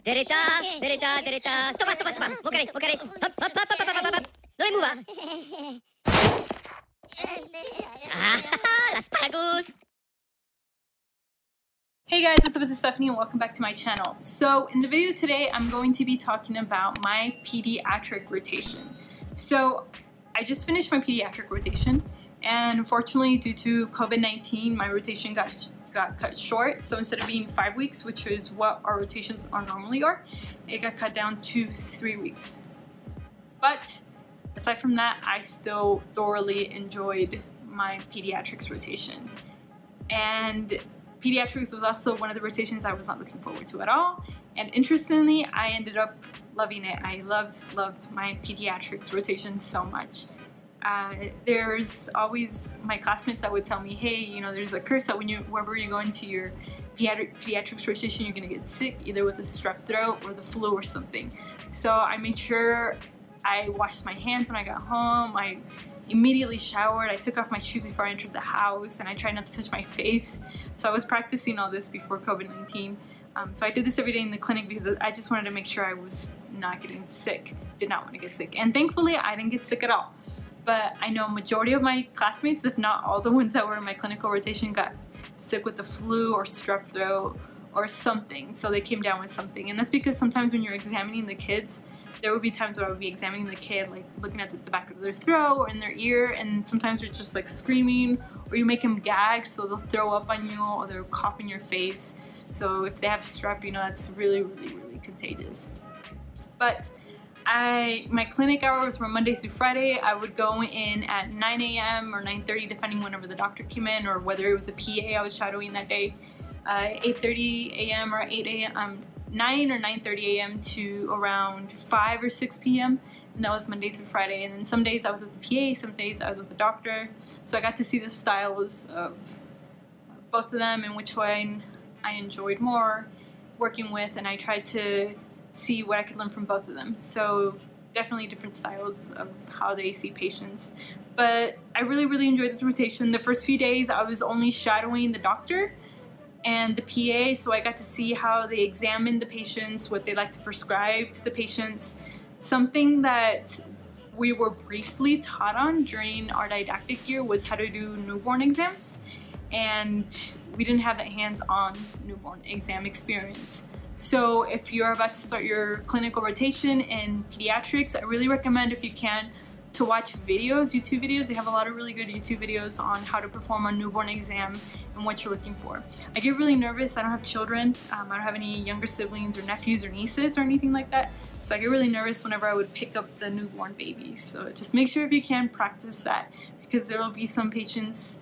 Dereta, dereta, dereta. Stoppa, stoppa, stoppa. Muokare, muokare. Hop, hop, hop, hop, hop, hop, hop. Non muova. Ah, l'asparagus. Hey guys, what's up? This is Stephanie and welcome back to my channel. So in the video today, I'm going to be talking about my pediatric rotation. So I just finished my pediatric rotation, and unfortunately due to COVID-19, my rotation got cut short. So instead of being 5 weeks, which is what our rotations normally are, it got cut down to 3 weeks. But aside from that, I still thoroughly enjoyed my pediatrics rotation. And pediatrics was also one of the rotations I was not looking forward to at all. And interestingly, I ended up loving it. I loved my pediatrics rotation so much. There's always my classmates that would tell me, hey, you know, there's a curse that wherever you go into your pediatrics rotation, you're gonna get sick, either with a strep throat or the flu or something. So I made sure I washed my hands when I got home. I immediately showered. I took off my shoes before I entered the house, and I tried not to touch my face. So I was practicing all this before COVID-19. So I did this every day in the clinic because I just wanted to make sure I was not getting sick. Did not want to get sick. And thankfully, I didn't get sick at all. But I know a majority of my classmates, if not all the ones that were in my clinical rotation, got sick with the flu or strep throat or something. So they came down with something. And that's because sometimes when you're examining the kids, there would be times where I would be examining the kid, like looking at the back of their throat or in their ear, and sometimes they're just like screaming, or you make them gag, so they'll throw up on you, or they'll cough in your face. So if they have strep, you know, that's really contagious. But my clinic hours were Monday through Friday. I would go in at 9 a.m. or 9:30, depending whenever the doctor came in, or whether it was a PA I was shadowing that day. 8:30 a.m. or 8 a.m. 9 or 9:30 a.m. to around 5 or 6 p.m. and that was Monday through Friday. And then some days I was with the PA, some days I was with the doctor. So I got to see the styles of both of them and which one I enjoyed more working with, and I tried to see what I could learn from both of them. So definitely different styles of how they see patients. But I really enjoyed this rotation. The first few days I was only shadowing the doctor and the PA, so I got to see how they examine the patients, what they like to prescribe to the patients. Something that we were briefly taught on during our didactic year was how to do newborn exams, and we didn't have that hands-on newborn exam experience. So if you're about to start your clinical rotation in pediatrics, I really recommend, if you can, to watch videos, YouTube videos. They have a lot of really good YouTube videos on how to perform a newborn exam and what you're looking for. I get really nervous. I don't have children. I don't have any younger siblings or nephews or nieces or anything like that. So I get really nervous whenever I would pick up the newborn babies. So just make sure, if you can, practice that, because there will be some patients,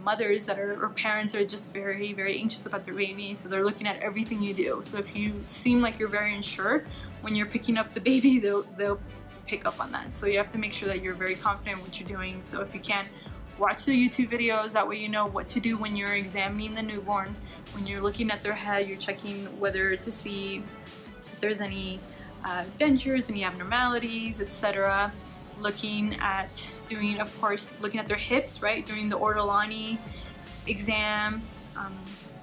mothers that are, or parents are just very anxious about their baby. So they're looking at everything you do. So if you seem like you're very unsure when you're picking up the baby, they'll pick up on that. So you have to make sure that you're very confident in what you're doing. So if you can, watch the YouTube videos. That way you know what to do when you're examining the newborn. When you're looking at their head, you're checking whether to see if there's any dentures, any abnormalities, etc. Looking at doing, of course, looking at their hips, right? Doing the ortolani exam,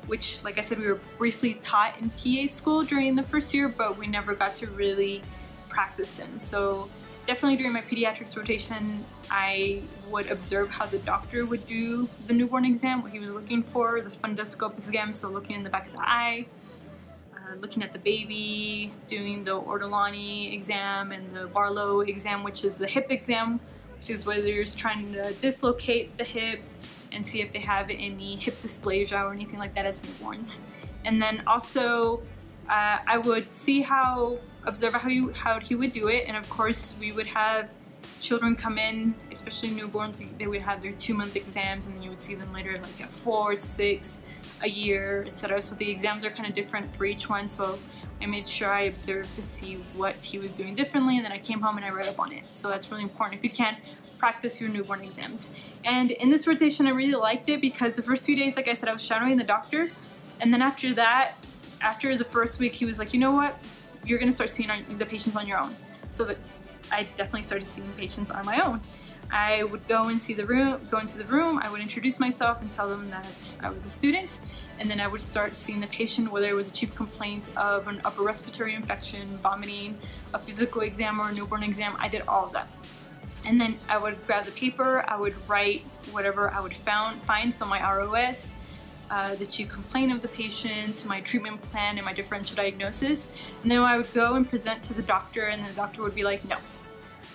which, like I said, we were briefly taught in PA school during the first year, but we never got to really practice in. So definitely during my pediatrics rotation, I would observe how the doctor would do the newborn exam, what he was looking for, the fundoscope exam, so looking in the back of the eye, looking at the baby, doing the ortolani exam and the Barlow exam, which is the hip exam, which is whether you're trying to dislocate the hip and see if they have any hip dysplasia or anything like that as newborns. And then also I would observe how he would do it, and of course we would have children come in, especially newborns. They would have their 2-month exams, and then you would see them later, like at 4, 6, a year, etc. So the exams are kind of different for each one. So I made sure I observed to see what he was doing differently, and then I came home and I read up on it. So that's really important. If you can, practice your newborn exams. And in this rotation, I really liked it because the first few days, like I said, I was shadowing the doctor, and then after that, after the first week, he was like, you know what, you're gonna start seeing the patients on your own. So that I definitely started seeing patients on my own. I would go into the room, I would introduce myself and tell them that I was a student, and then I would start seeing the patient, whether it was a chief complaint of an upper respiratory infection, vomiting, a physical exam or a newborn exam. I did all of that. And then I would grab the paper, I would write whatever I would find, so my ROS, the chief complaint of the patient, my treatment plan, and my differential diagnosis. And then I would go and present to the doctor, and the doctor would be like, no,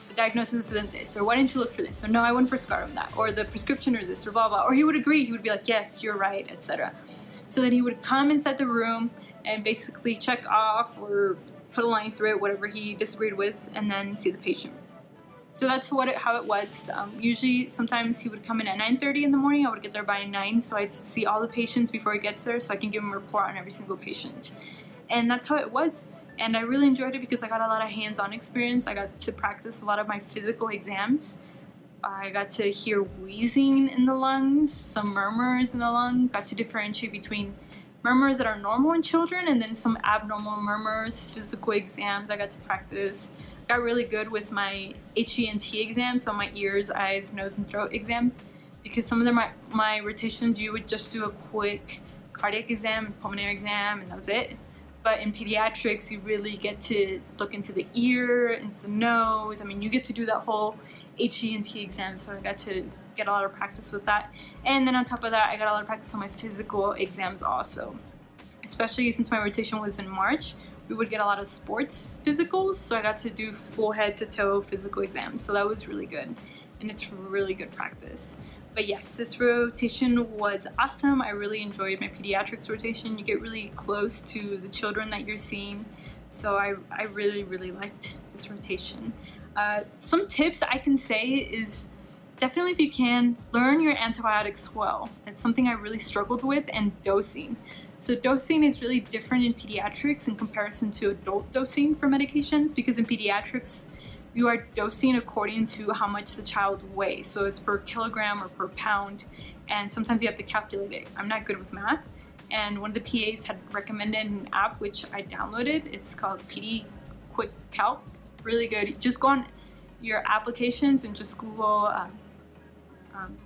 the diagnosis isn't this, or why didn't you look for this, or no, I wouldn't prescribe him that, or the prescription is this, or blah, blah. Or he would agree, he would be like, yes, you're right, etc. So then he would come inside the room and basically check off or put a line through it, whatever he disagreed with, and then see the patient. So that's how it was. Usually, sometimes he would come in at 9:30 in the morning. I would get there by 9, so I'd see all the patients before he gets there, so I can give him a report on every single patient. And that's how it was. And I really enjoyed it because I got a lot of hands-on experience. I got to practice a lot of my physical exams. I got to hear wheezing in the lungs, some murmurs in the lung. Got to differentiate between murmurs that are normal in children and then some abnormal murmurs. Physical exams I got to practice. Got really good with my HENT exam, so my ears, eyes, nose, and throat exam, because some of them, my rotations, you would just do a quick cardiac exam, pulmonary exam, and that was it. But in pediatrics, you really get to look into the ear, into the nose. I mean, you get to do that whole HENT exam, so I got to get a lot of practice with that. And then on top of that, I got a lot of practice on my physical exams also, especially since my rotation was in March. We would get a lot of sports physicals, so I got to do full head to toe physical exams, so that was really good, and it's really good practice. But yes, this rotation was awesome. I really enjoyed my pediatrics rotation. You get really close to the children that you're seeing, so I really liked this rotation. Some tips I can say is definitely, if you can, learn your antibiotics well. That's something I really struggled with, and dosing. So dosing is really different in pediatrics in comparison to adult dosing for medications, because in pediatrics you are dosing according to how much the child weighs. So it's per kilogram or per pound, and sometimes you have to calculate it. I'm not good with math, and one of the PAs had recommended an app which I downloaded. It's called PD Quick Calc. Really good. You just go on your applications and just Google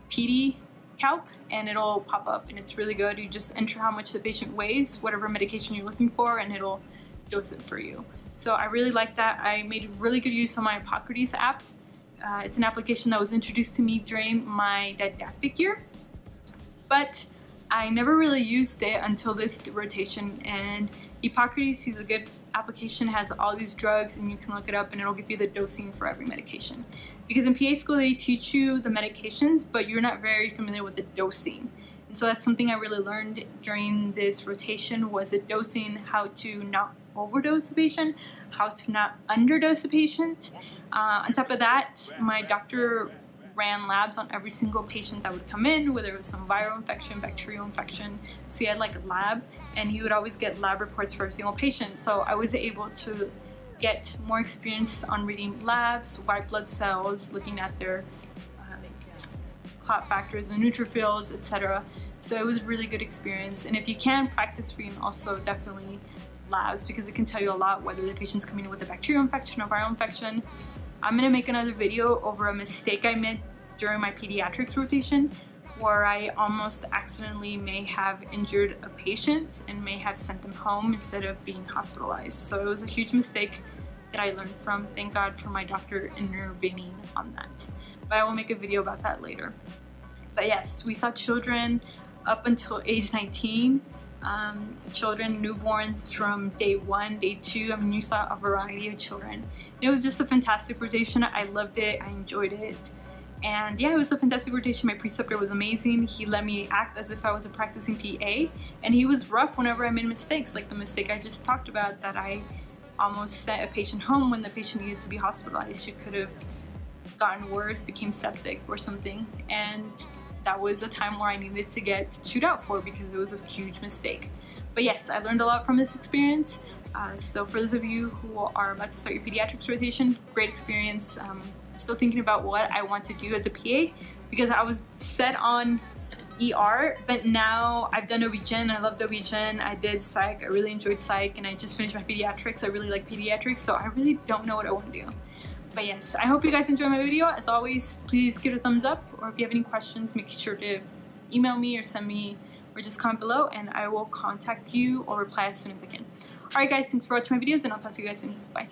PD Calc, and it'll pop up, and it's really good. You just enter how much the patient weighs, whatever medication you're looking for, and it'll dose it for you. So I really like that. I made really good use of my Hippocrates app. It's an application that was introduced to me during my didactic year, but I never really used it until this rotation. And Hippocrates is a good application, it has all these drugs, and you can look it up and it'll give you the dosing for every medication. Because in PA school they teach you the medications, but you're not very familiar with the dosing. And so that's something I really learned during this rotation, was the dosing, how to not overdose a patient, how to not underdose a patient. On top of that, my doctor ran labs on every single patient that would come in, whether it was some viral infection, bacterial infection. So he had like a lab, and he would always get lab reports for every single patient. So I was able to get more experience on reading labs, white blood cells, looking at their clot factors and neutrophils, etc. So it was a really good experience. And if you can, practice reading also definitely labs, because it can tell you a lot whether the patient's coming in with a bacterial infection or viral infection. I'm going to make another video over a mistake I made during my pediatrics rotation, where I almost accidentally may have injured a patient and may have sent them home instead of being hospitalized. So it was a huge mistake that I learned from. Thank God for my doctor intervening on that. But I will make a video about that later. But yes, we saw children up until age 19. Children, newborns from day 1, day 2. I mean, you saw a variety of children. It was just a fantastic rotation. I loved it. I enjoyed it. And yeah, it was a fantastic rotation. My preceptor was amazing. He let me act as if I was a practicing PA, and he was rough whenever I made mistakes, like the mistake I just talked about, that I almost sent a patient home when the patient needed to be hospitalized. She could have gotten worse, became septic or something, and that was a time where I needed to get chewed out for, because it was a huge mistake. But yes, I learned a lot from this experience. So for those of you who are about to start your pediatrics rotation, great experience. Still thinking about what I want to do as a PA, because I was set on ER, but now I've done OB-GYN. I love OB-GYN. I did psych. I really enjoyed psych, and I just finished my pediatrics. I really like pediatrics, so I really don't know what I want to do. But yes, I hope you guys enjoyed my video. As always, please give it a thumbs up, or if you have any questions, make sure to email me or send me or just comment below and I will contact you or reply as soon as I can. Alright guys, thanks for watching my videos and I'll talk to you guys soon. Bye.